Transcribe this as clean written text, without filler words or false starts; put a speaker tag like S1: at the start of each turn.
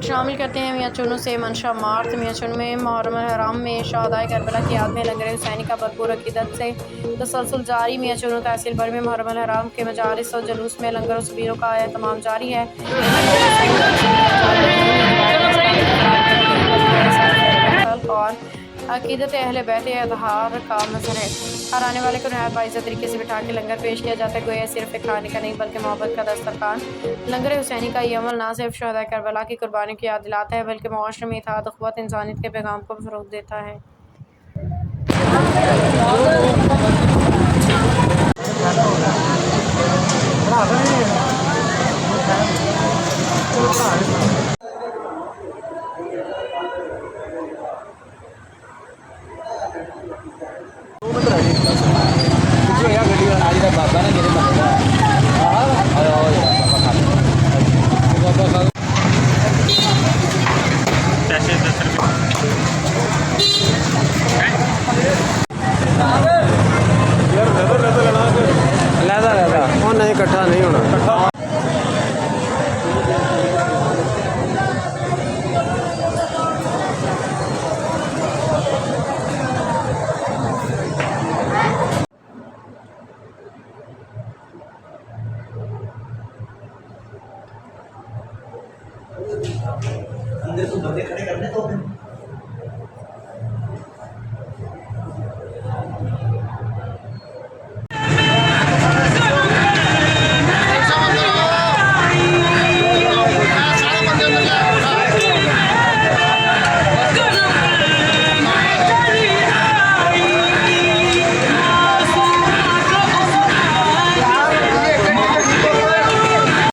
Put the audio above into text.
S1: और शामिल करते हैं मियाँ चुनू से मंशा मार्त। मियाँ चुनू में मुहर्रम हराम में शहदाए करबला की याद में लंगर हुसैनी का भरपूर अकीदत से तसलसल जारी। मियाँ चुनू तहसील भर में मुहर्रम हराम के मजालिस और जुलूस में लंगर और सबीरों का एहतमाम जारी है। लंगर हुसैनी तकसीम के अजाब में मजहबी रिवायत में इस्लामी फराम कर नहीं बल्कि एहसास खैर खल्क और अकीदत अहले बैत इज़हार का मजहर है। हर आने वाले को नहायत बाइज़्ज़त तरीके से बिठा के लंगर पेश किया जाता है। गोया सिर्फ एक खाने का नहीं बल्कि मोहब्बत का दस्तरखान। लंगर हुसैनी का ये अमल ना सिर्फ शहदाए करबला की कुर्बानी की याद दिलाता है बल्कि मुआशरे में इत्तेहाद, उख़्वत, इंसानियत के पैगाम को भी फ़रोग़ देता है।
S2: नहीं, इकट्ठा नहीं होना।